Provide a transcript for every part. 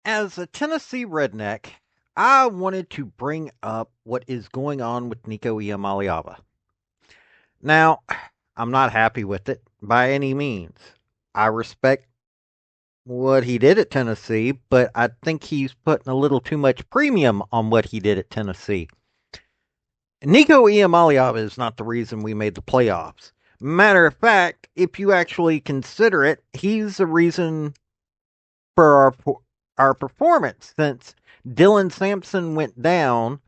As a Tennessee redneck, I wanted to bring up what is going on with Nico Iamaleava. Now, I'm not happy with it by any means. I respect what he did at Tennessee, but I think he's putting a little too much premium on what he did at Tennessee. Nico Iamaleava is not the reason we made the playoffs. Matter of fact, if you actually consider it, he's the reason for our performance since Dylan Sampson went down.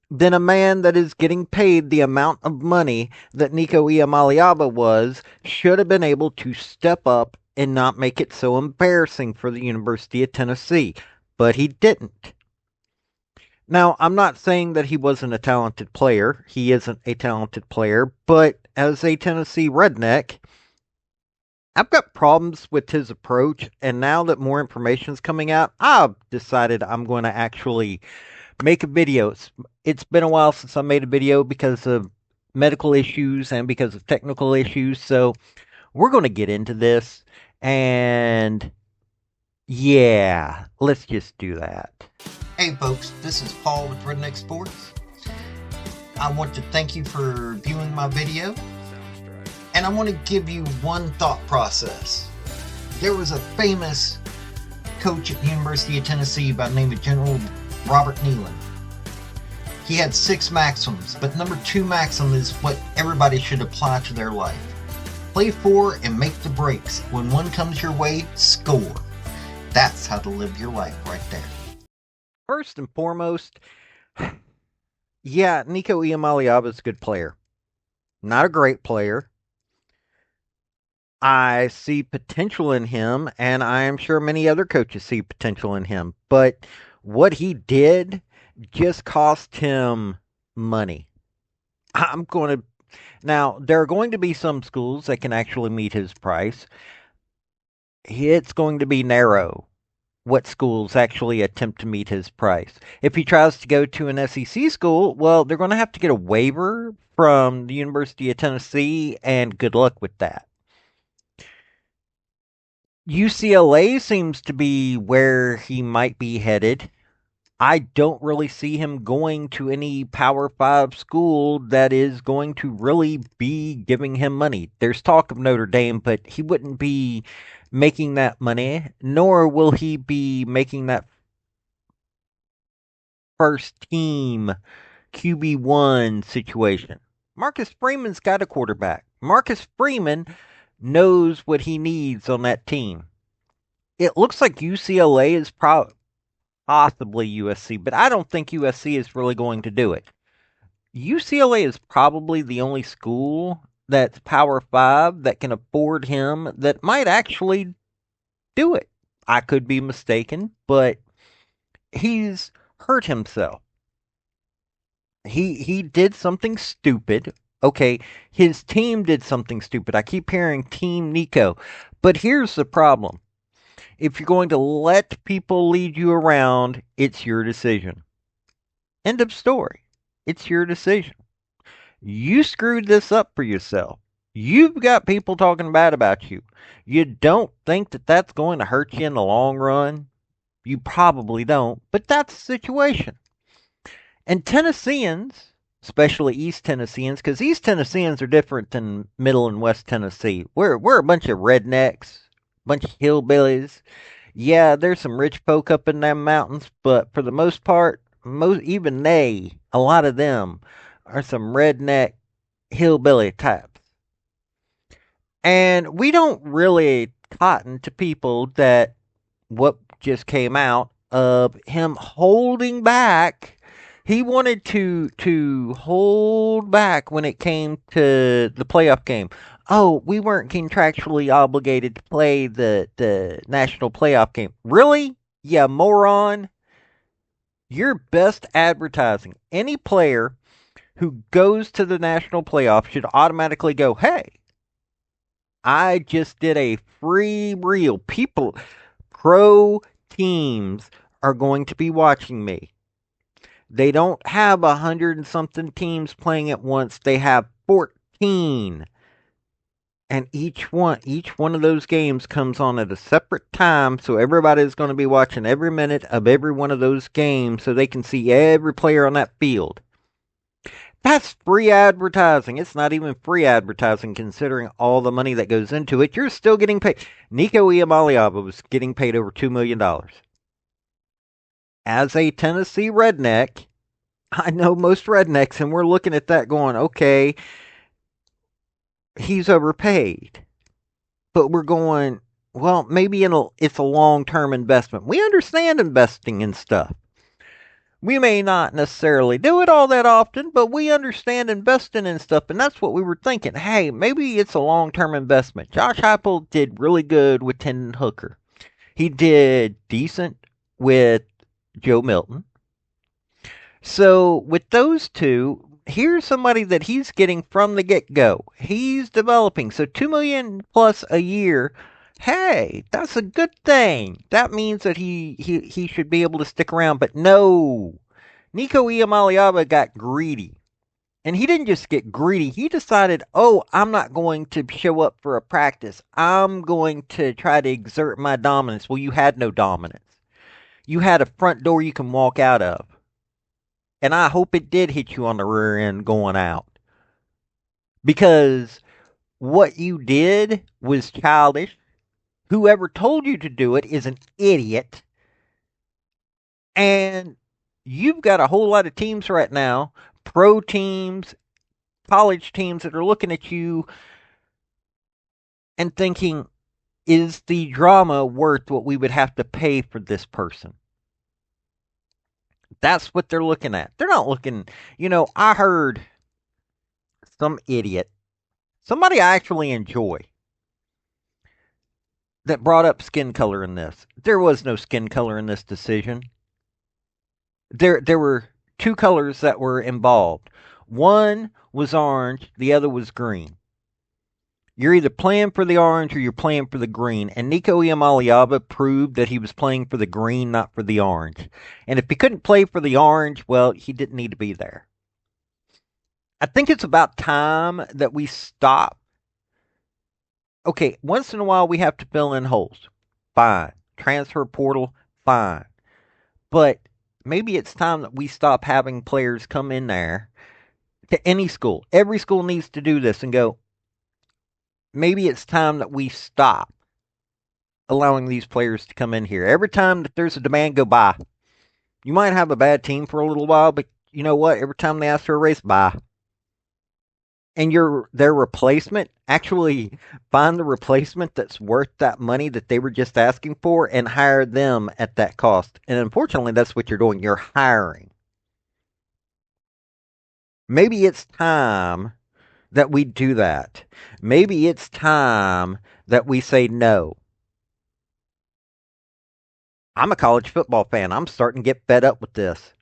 Then a man that is getting paid the amount of money that Nico Iamaleava was should have been able to step up and not make it so embarrassing for the University of Tennessee. But he didn't. Now, I'm not saying that he wasn't a talented player. He isn't a talented player, but as a Tennessee redneck, I've got problems with his approach, and now that more information is coming out, I've decided I'm going to actually make a video. It's been a while since I made a video because of medical issues and because of technical issues, so we're going to get into this, and yeah, let's just do that. Hey folks, this is Paul with Redneck Sports. I want to thank you for viewing my video. And I want to give you one thought process. There was a famous coach at the University of Tennessee by the name of General Robert Neyland. He had 6 maxims, but number 2 maxim is what everybody should apply to their life. Play for and make the breaks. When one comes your way, score. That's how to live your life right there. First and foremost, yeah, Nico Iamaleava is a good player. Not a great player. I see potential in him, and I am sure many other coaches see potential in him. But what he did just cost him money. I'm going to. Now, there are going to be some schools that can actually meet his price. It's going to be narrow what schools actually attempt to meet his price. If he tries to go to an SEC school, well, they're going to have to get a waiver from the University of Tennessee, and good luck with that. UCLA seems to be where he might be headed. I don't really see him going to any Power 5 school that is going to really be giving him money. There's talk of Notre Dame, but he wouldn't be making that money, nor will he be making that first team QB1 situation. Marcus Freeman's got a quarterback. Marcus Freeman knows what he needs on that team. It looks like UCLA is possibly USC, but I don't think USC is really going to do it. UCLA is probably the only school that's Power 5 that can afford him that might actually do it. I could be mistaken, but he's hurt himself. He did something stupid. Okay, his team did something stupid. I keep hearing Team Nico. But here's the problem. If you're going to let people lead you around, it's your decision. End of story. It's your decision. You screwed this up for yourself. You've got people talking bad about you. You don't think that that's going to hurt you in the long run? You probably don't, but that's the situation. And Tennesseans, especially East Tennesseans, because East Tennesseans are different than Middle and West Tennessee. We're a bunch of rednecks, a bunch of hillbillies. Yeah, there's some rich folk up in them mountains, but for the most part, even a lot of them, are some redneck hillbilly types. And we don't really cotton to people that what just came out of him holding back. He wanted to hold back when it came to the playoff game. Oh, we weren't contractually obligated to play the national playoff game. Really? Yeah, moron. Your best advertising. Any player who goes to the national playoff should automatically go, hey, I just did a free reel. Pro teams are going to be watching me. They don't have 100 and something teams playing at once. They have 14. And each one of those games comes on at a separate time, so everybody's going to be watching every minute of every one of those games so they can see every player on that field. That's free advertising. It's not even free advertising considering all the money that goes into it. You're still getting paid. Nico Iamaleava was getting paid over $2 million. As a Tennessee redneck, I know most rednecks, and we're looking at that going, okay, he's overpaid. But we're going, well, maybe it's a long term investment. We understand investing in stuff. We may not necessarily do it all that often, but we understand investing in stuff, and that's what we were thinking. Hey, maybe it's a long term investment. Josh Heupel did really good with Hendon Hooker. He did decent with Joe Milton. So with those two, here's somebody that he's getting from the get go. He's developing. So 2 million plus a year. Hey, that's a good thing. That means that he should be able to stick around. But no, Nico Iamaleava got greedy. And he didn't just get greedy. He decided, oh, I'm not going to show up for a practice. I'm going to try to exert my dominance. Well, you had no dominance. You had a front door you can walk out of. And I hope it did hit you on the rear end going out. Because what you did was childish. Whoever told you to do it is an idiot. And you've got a whole lot of teams right now, pro teams, college teams, that are looking at you and thinking, is the drama worth what we would have to pay for this person? That's what they're looking at. They're not looking, I heard some idiot, somebody I actually enjoy, that brought up skin color in this. There was no skin color in this decision. There were two colors that were involved. One was orange, the other was green. You're either playing for the orange or you're playing for the green. And Nico Iamaleava proved that he was playing for the green, not for the orange. And if he couldn't play for the orange, well, he didn't need to be there. I think it's about time that we stop. Okay, once in a while we have to fill in holes. Fine. Transfer portal, fine. But maybe it's time that we stop having players come in there to any school. Every school needs to do this and go, maybe it's time that we stop allowing these players to come in here. Every time that there's a demand, go buy. You might have a bad team for a little while, but you know what? Every time they ask for a raise, buy. And their replacement, actually find the replacement that's worth that money that they were just asking for and hire them at that cost. And unfortunately, that's what you're doing. You're hiring. Maybe it's time that we do that. Maybe it's time that we say no. I'm a college football fan. I'm starting to get fed up with this.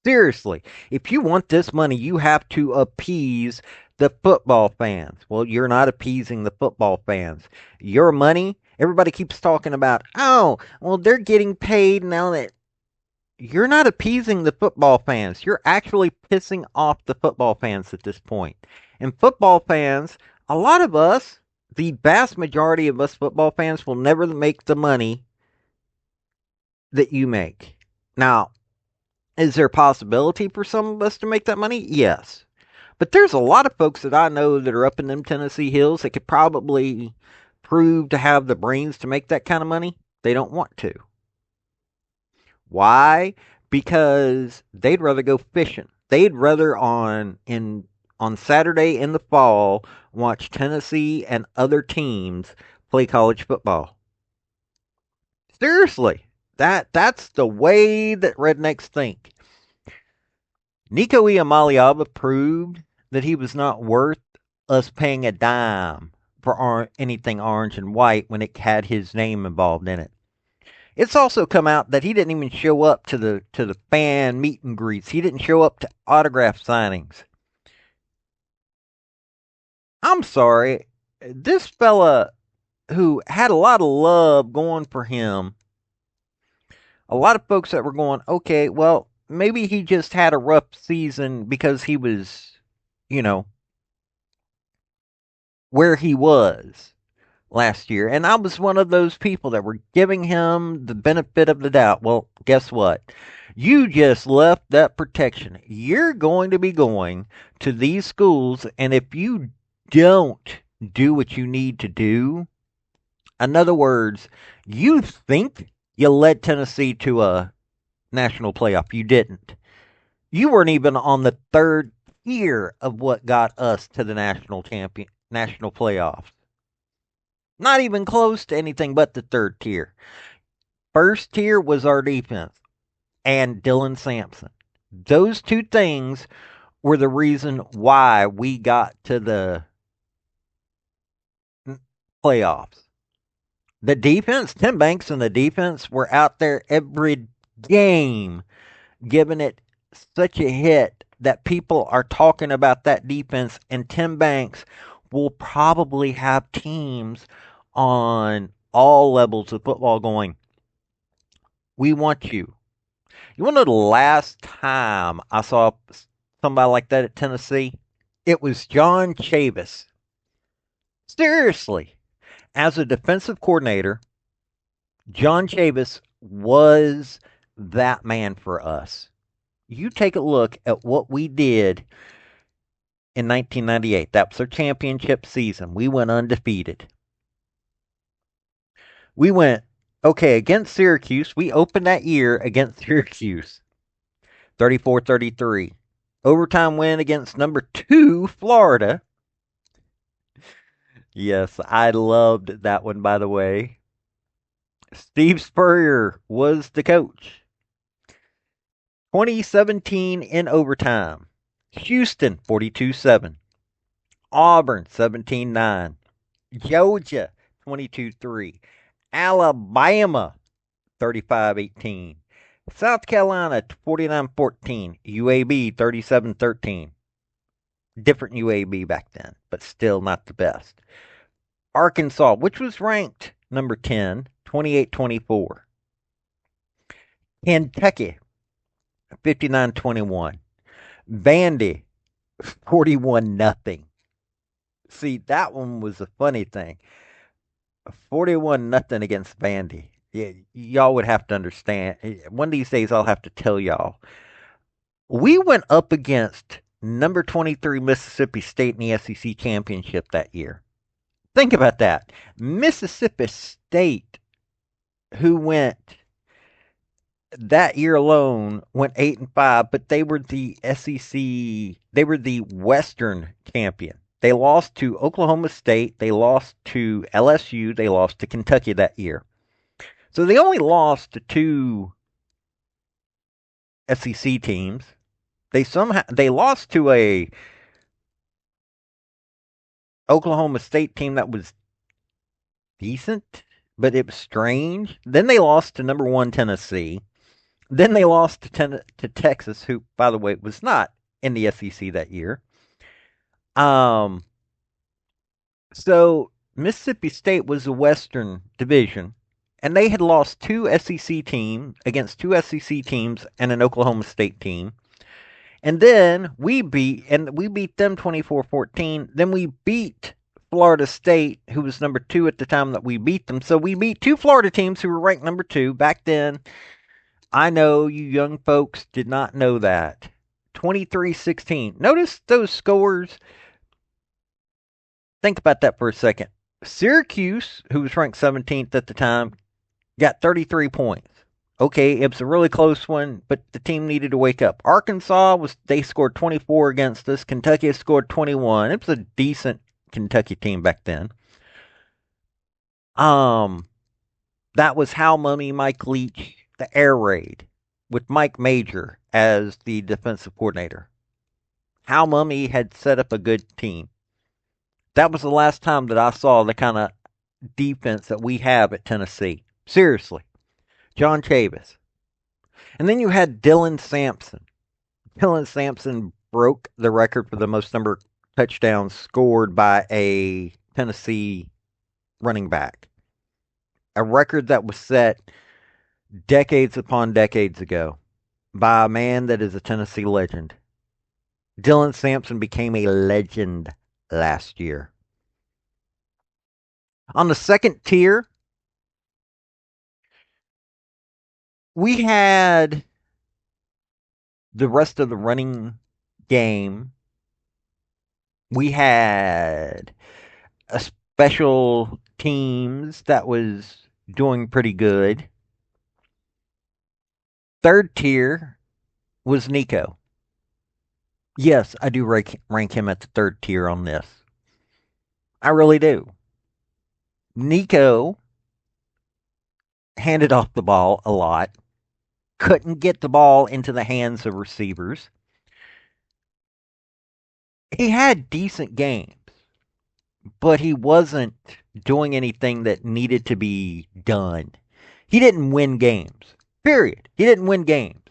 Seriously, if you want this money, you have to appease the football fans. Well, you're not appeasing the football fans. Your money, everybody keeps talking about, oh, well, they're getting paid now that you're not appeasing the football fans. You're actually pissing off the football fans at this point. And football fans, a lot of us, the vast majority of us football fans will never make the money that you make. Now, is there a possibility for some of us to make that money? Yes. But there's a lot of folks that I know that are up in them Tennessee hills that could probably prove to have the brains to make that kind of money. They don't want to. Why? Because they'd rather go fishing. They'd rather on Saturday in the fall watch Tennessee and other teams play college football. Seriously. That's the way that rednecks think. Nico Iamaleava proved that he was not worth us paying a dime for anything orange and white when it had his name involved in it. It's also come out that he didn't even show up to the fan meet and greets. He didn't show up to autograph signings. I'm sorry, this fella who had a lot of love going for him, a lot of folks that were going, okay, well, maybe he just had a rough season because he was, you know, where he was last year. And I was one of those people that were giving him the benefit of the doubt. Well, guess what? You just left that protection. You're going to be going to these schools, and if you don't do what you need to do, in other words, you think you led Tennessee to a national playoff. You didn't. You weren't even on the third tier of what got us to the national playoffs. Not even close to anything but the third tier. First tier was our defense and Dylan Sampson. Those two things were the reason why we got to the playoffs. The defense, Tim Banks and the defense were out there every game giving it such a hit that people are talking about that defense, and Tim Banks will probably have teams on all levels of football going, we want you. You want to know the last time I saw somebody like that at Tennessee? It was John Chavis. Seriously. As a defensive coordinator, John Chavis was that man for us. You take a look at what we did in 1998. That was our championship season. We went undefeated. We went, okay, against Syracuse. We opened that year against Syracuse, 34-33. Overtime win against number 2, Florida. Yes, I loved that one, by the way. Steve Spurrier was the coach. 2017 in overtime. Houston, 42-7. Auburn, 17-9. Georgia, 22-3. Alabama, 35-18. South Carolina, 49-14. UAB, 37-13. Different UAB back then, but still not the best. Arkansas, which was ranked number 10, 28-24. Kentucky, 59-21. Vandy, 41-0. See, that one was a funny thing. 41-0 against Vandy. Yeah, y'all would have to understand. One of these days, I'll have to tell y'all. We went up against number 23 Mississippi State in the SEC championship that year. Think about that. Mississippi State, who went that year alone, went 8-5, but they were the SEC. They were the Western champion. They lost to Oklahoma State. They lost to LSU. They lost to Kentucky that year. So they only lost to 2 SEC teams. They lost to a Oklahoma State team that was decent, but it was strange. Then they lost to number 1 Tennessee. Then they lost to Texas, who, by the way, was not in the SEC that year. So Mississippi State was the Western Division, and they had lost 2 SEC teams against 2 SEC teams and an Oklahoma State team. And then we beat them 24-14. Then we beat Florida State, who was number 2 at the time that we beat them. So we beat 2 Florida teams who were ranked number 2 back then. I know you young folks did not know that. 23-16. Notice those scores. Think about that for a second. Syracuse, who was ranked 17th at the time, got 33 points. Okay, it was a really close one, but the team needed to wake up. Arkansas, they scored 24 against us. Kentucky scored 21. It was a decent Kentucky team back then. That was Hal Mumme, Mike Leach, the air raid, with Mike Major as the defensive coordinator. Hal Mumme had set up a good team. That was the last time that I saw the kind of defense that we have at Tennessee. Seriously. John Chavis. And then you had Dylan Sampson. Dylan Sampson broke the record for the most number of touchdowns scored by a Tennessee running back. A record that was set decades upon decades ago by a man that is a Tennessee legend. Dylan Sampson became a legend last year. On the second tier, we had the rest of the running game. We had a special teams that was doing pretty good. Third tier was Nico. Yes, I do rank him at the third tier on this. I really do. Nico handed off the ball a lot, couldn't get the ball into the hands of receivers. He had decent games, but he wasn't doing anything that needed to be done. He didn't win games. Period. He didn't win games.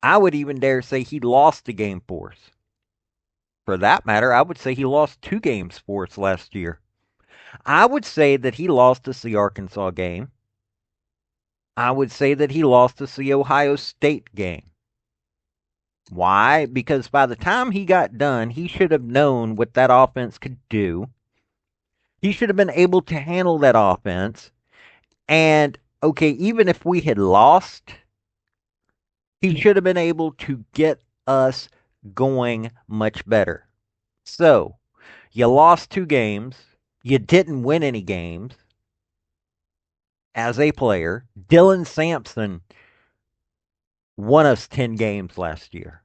I would even dare say he lost a game for us. For that matter, I would say he lost 2 games for us last year. I would say that he lost us the Arkansas game. I would say that he lost us the Ohio State game. Why? Because by the time he got done, he should have known what that offense could do. He should have been able to handle that offense. And, okay, even if we had lost, he should have been able to get us going much better. So, you lost 2 games. You didn't win any games as a player. Dylan Sampson won us 10 games last year.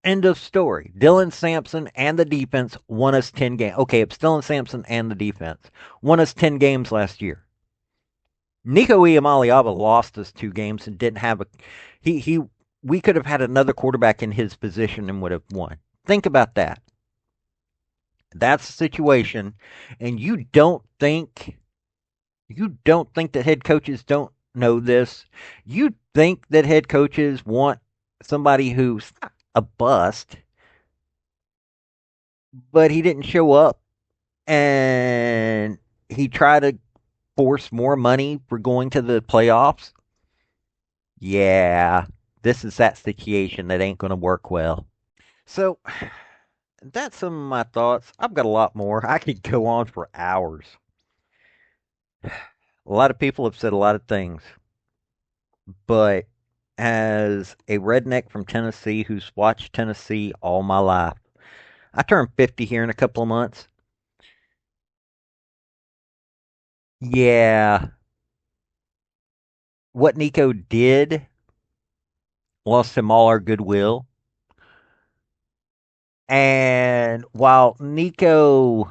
End of story. Dylan Sampson and the defense won us 10 games. Okay, it's Dylan Sampson and the defense. Won us 10 games last year. Nico Iamaleava lost us 2 games and didn't have a he we could have had another quarterback in his position and would have won. Think about that. That's the situation, and you don't think that head coaches don't know this. You think that head coaches want somebody who's a bust, but he didn't show up and he tried to force more money for going to the playoffs. Yeah, this is that situation that ain't going to work well. So, that's some of my thoughts. I've got a lot more. I could go on for hours. A lot of people have said a lot of things, but as a redneck from Tennessee who's watched Tennessee all my life, I turn 50 here in a couple of months. Yeah, what Nico did lost him all our goodwill. And while Nico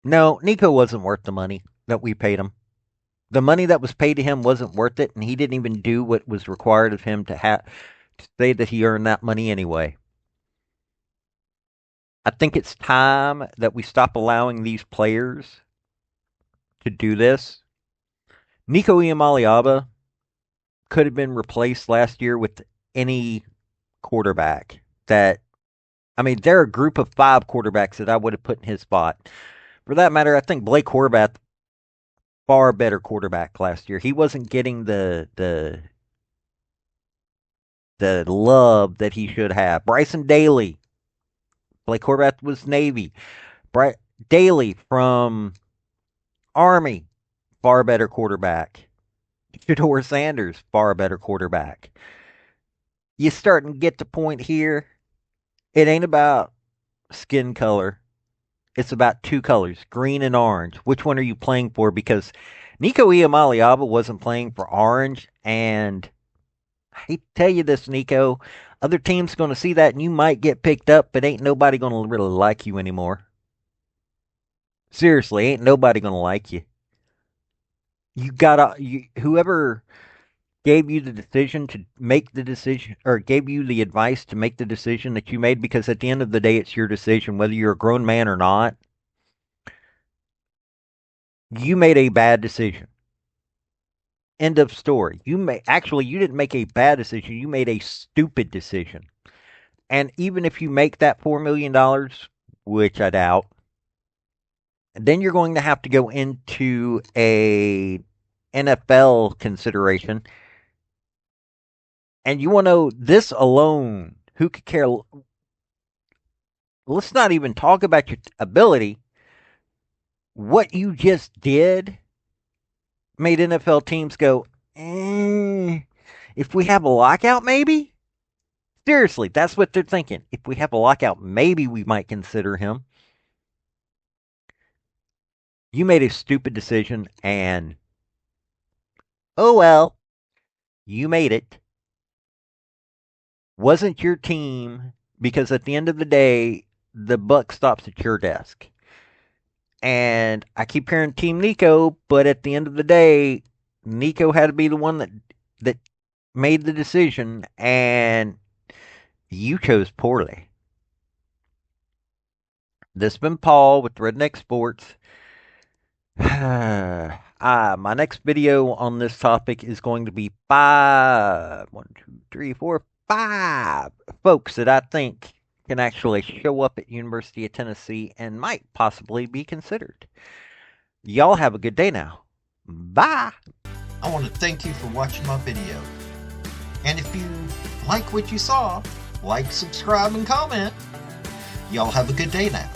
wasn't worth the money that we paid him. The money that was paid to him wasn't worth it, and he didn't even do what was required of him to say that he earned that money anyway. I think it's time that we stop allowing these players to do this. Nico Iamaleava could have been replaced last year with any quarterback that there are a group of 5 quarterbacks that I would have put in his spot. For that matter, I think Blake Horvath far better quarterback last year. He wasn't getting the love that he should have. Bryson Daly, Blake Horvath was Navy. Daly from Army, far better quarterback. Shador Sanders, far better quarterback. You starting to get the point here. It ain't about skin color. It's about 2 colors, green and orange. Which one are you playing for? Because Nico Iamaleava wasn't playing for orange, and I hate to tell you this, Nico. Other teams going to see that, and you might get picked up, but ain't nobody going to really like you anymore. Seriously, ain't nobody going to like you. Whoever gave you the decision to make the decision, or gave you the advice to make the decision that you made, because at the end of the day, it's your decision, whether you're a grown man or not. You made a bad decision. End of story. You didn't make a bad decision. You made a stupid decision. And even if you make that $4 million, which I doubt, then you're going to have to go into a NFL consideration. And you want to know this alone? Who could care let's not even talk about your ability. What you just did made NFL teams go, if we have a lockout, maybe? Seriously, that's what they're thinking. If we have a lockout, maybe we might consider him. You made a stupid decision, and oh well, you made it. Wasn't your team, because at the end of the day, the buck stops at your desk. And I keep hearing Team Nico, but at the end of the day, Nico had to be the one that made the decision, and you chose poorly. This has been Paul with Redneck Sports. My next video on this topic is going to be five folks that I think can actually show up at University of Tennessee and might possibly be considered. Y'all have a good day now. Bye. I want to thank you for watching my video. And if you like what you saw, like, subscribe, and comment. Y'all have a good day now.